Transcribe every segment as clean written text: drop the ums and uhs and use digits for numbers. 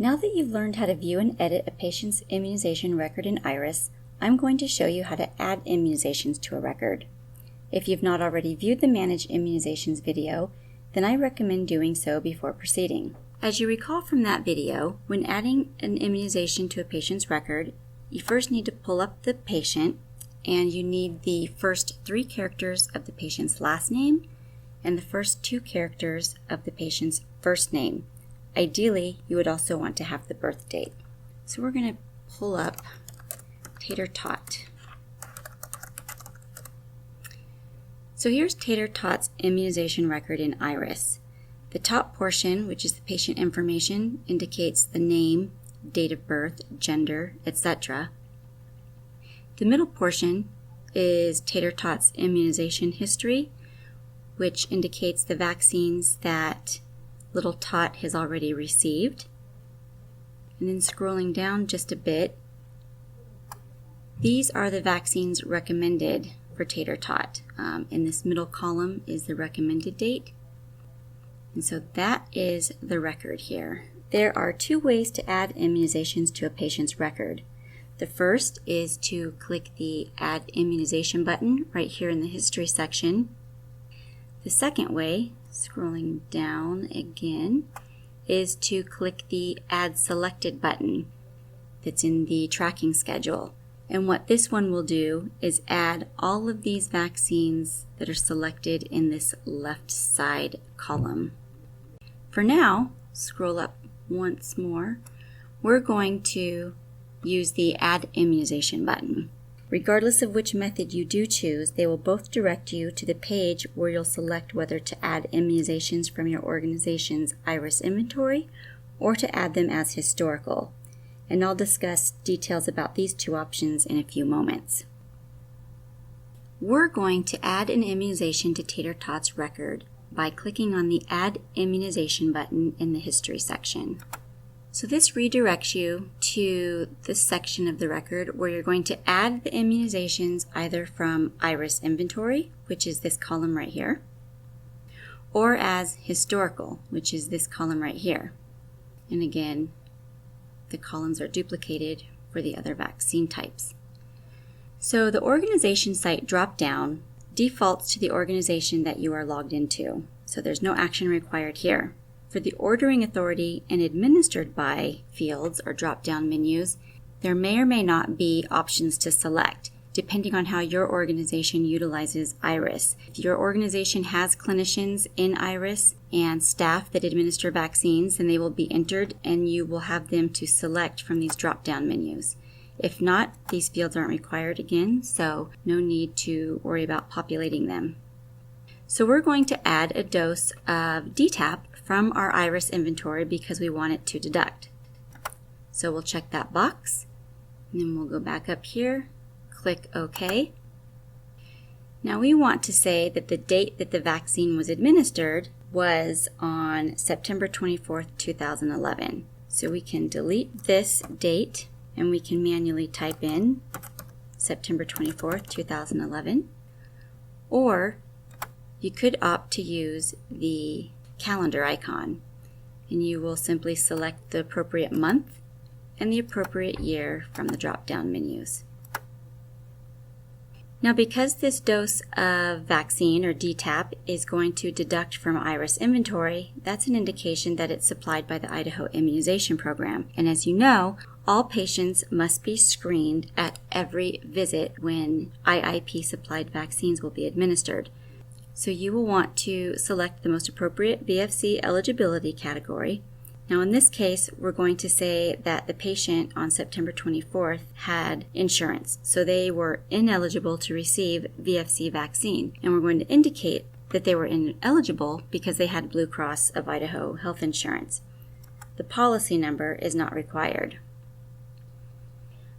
Now that you've learned how to view and edit a patient's immunization record in IRIS, I'm going to show you how to add immunizations to a record. If you've not already viewed the Manage Immunizations video, then I recommend doing so before proceeding. As you recall from that video, when adding an immunization to a patient's record, you first need to pull up the patient, and you need the first 3 characters of the patient's last name and the first 2 characters of the patient's first name. Ideally, you would also want to have the birth date. So we're going to pull up Tater Tot. So here's Tater Tot's immunization record in IRIS. The top portion, which is the patient information, indicates the name, date of birth, gender, etc. The middle portion is Tater Tot's immunization history, which indicates the vaccines that little Tot has already received. And then scrolling down just a bit, these are the vaccines recommended for Tater Tot. In this middle column is the recommended date. And so that is the record here. There are 2 ways to add immunizations to a patient's record. The first is to click the Add Immunization button right here in the History section. The second way, scrolling down again, is to click the Add Selected button that's in the tracking schedule. And what this one will do is add all of these vaccines that are selected in this left side column. For now, scroll up once more, we're going to use the Add Immunization button. Regardless of which method you do choose, they will both direct you to the page where you'll select whether to add immunizations from your organization's IRIS inventory or to add them as historical. And I'll discuss details about these 2 options in a few moments. We're going to add an immunization to Tater Tot's record by clicking on the Add Immunization button in the History section. So this redirects you to the section of the record where you're going to add the immunizations either from IRIS inventory, which is this column right here, or as historical, which is this column right here. And again, the columns are duplicated for the other vaccine types. So the organization site drop-down defaults to the organization that you are logged into, so there's no action required here. For the ordering authority and administered by fields or drop-down menus, there may or may not be options to select, depending on how your organization utilizes IRIS. If your organization has clinicians in IRIS and staff that administer vaccines, then they will be entered and you will have them to select from these drop-down menus. If not, these fields aren't required again, so no need to worry about populating them. So we're going to add a dose of DTaP from our IRIS inventory because we want it to deduct. So we'll check that box, and then we'll go back up here, click OK. Now we want to say that the date that the vaccine was administered was on September 24th, 2011. So we can delete this date and we can manually type in September 24th, 2011. Or you could opt to use the calendar icon, and you will simply select the appropriate month and the appropriate year from the drop-down menus. Now because this dose of vaccine or DTaP is going to deduct from IRIS inventory, that's an indication that it's supplied by the Idaho Immunization Program. And as you know, all patients must be screened at every visit when IIP supplied vaccines will be administered. So you will want to select the most appropriate VFC eligibility category. Now in this case, we're going to say that the patient on September 24th had insurance, so they were ineligible to receive VFC vaccine. And we're going to indicate that they were ineligible because they had Blue Cross of Idaho health insurance. The policy number is not required.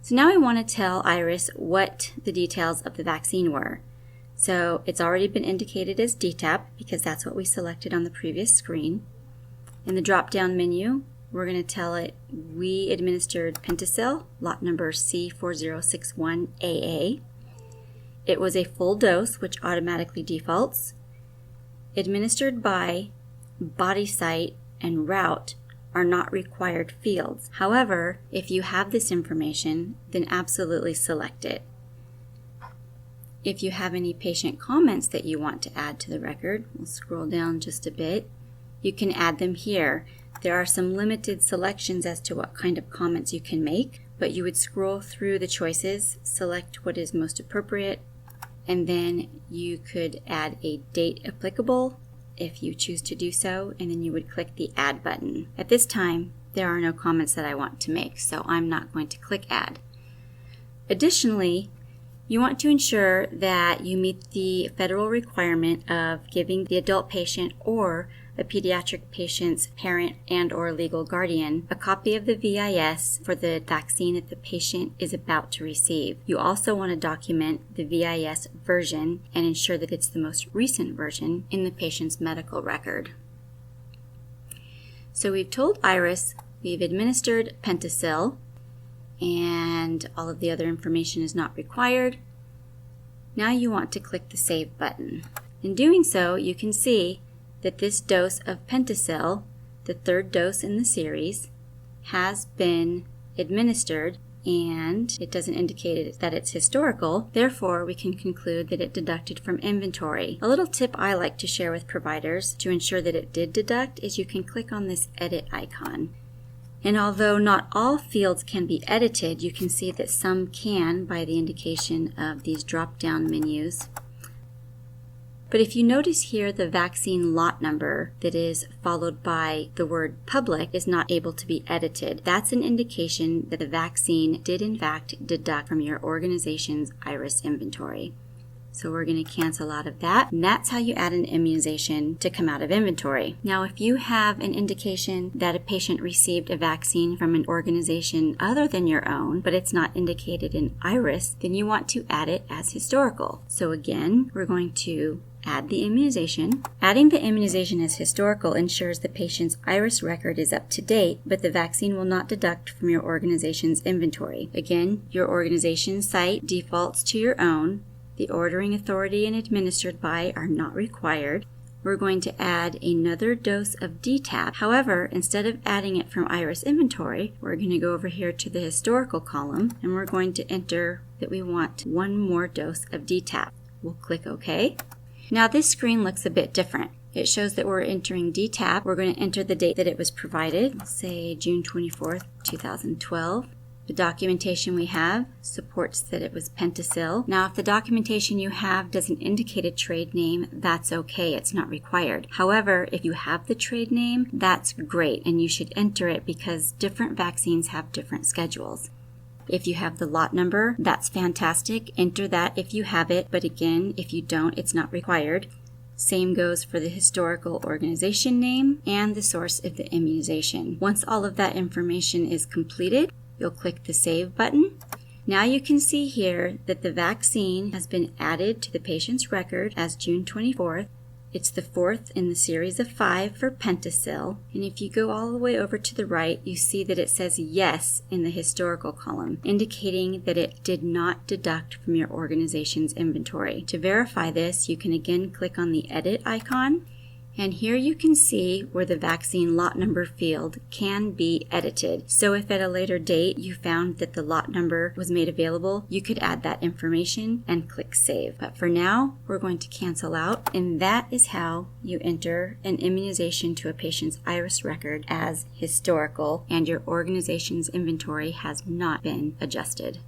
So now I want to tell IRIS what the details of the vaccine were. So it's already been indicated as DTaP because that's what we selected on the previous screen. In the drop-down menu, we're going to tell it we administered Pentacil, lot number C4061AA. It was a full dose, which automatically defaults. Administered by, body site, and route are not required fields. However, if you have this information, then absolutely select it. If you have any patient comments that you want to add to the record, we'll scroll down just a bit, you can add them here. There are some limited selections as to what kind of comments you can make, but you would scroll through the choices, select what is most appropriate, and then you could add a date applicable if you choose to do so, and then you would click the Add button. At this time, there are no comments that I want to make, so I'm not going to click Add. Additionally, you want to ensure that you meet the federal requirement of giving the adult patient or a pediatric patient's parent and or legal guardian a copy of the VIS for the vaccine that the patient is about to receive. You also want to document the VIS version and ensure that it's the most recent version in the patient's medical record. So we've told Iris we've administered Pentacil and all of the other information is not required. Now you want to click the Save button. In doing so, you can see that this dose of Pentacil, the third dose in the series, has been administered, and it doesn't indicate that it's historical. Therefore, we can conclude that it deducted from inventory. A little tip I like to share with providers to ensure that it did deduct is you can click on this edit icon. And although not all fields can be edited, you can see that some can by the indication of these drop-down menus. But if you notice here, the vaccine lot number that is followed by the word public is not able to be edited. That's an indication that the vaccine did in fact deduct from your organization's IRIS inventory. So we're going to cancel out of that. And that's how you add an immunization to come out of inventory. Now, if you have an indication that a patient received a vaccine from an organization other than your own, but it's not indicated in IRIS, then you want to add it as historical. So again, we're going to add the immunization. Adding the immunization as historical ensures the patient's IRIS record is up to date, but the vaccine will not deduct from your organization's inventory. Again, your organization site defaults to your own. The ordering authority and administered by are not required. We're going to add another dose of DTaP. However, instead of adding it from IRIS inventory, we're going to go over here to the historical column and we're going to enter that we want one more dose of DTaP. We'll click OK. Now this screen looks a bit different. It shows that we're entering DTaP. We're going to enter the date that it was provided, say June 24th, 2012. The documentation we have supports that it was Pentacil. Now, if the documentation you have doesn't indicate a trade name, that's okay. It's not required. However, if you have the trade name, that's great, and you should enter it because different vaccines have different schedules. If you have the lot number, that's fantastic. Enter that if you have it, but again, if you don't, it's not required. Same goes for the historical organization name and the source of the immunization. Once all of that information is completed, you'll click the Save button. Now you can see here that the vaccine has been added to the patient's record as June 24th. It's the fourth in the series of 5 for Pentacil. And if you go all the way over to the right, you see that it says yes in the historical column, indicating that it did not deduct from your organization's inventory. To verify this, you can again click on the Edit icon. And here you can see where the vaccine lot number field can be edited. So if at a later date you found that the lot number was made available, you could add that information and click Save. But for now, we're going to cancel out. And that is how you enter an immunization to a patient's IRIS record as historical and your organization's inventory has not been adjusted.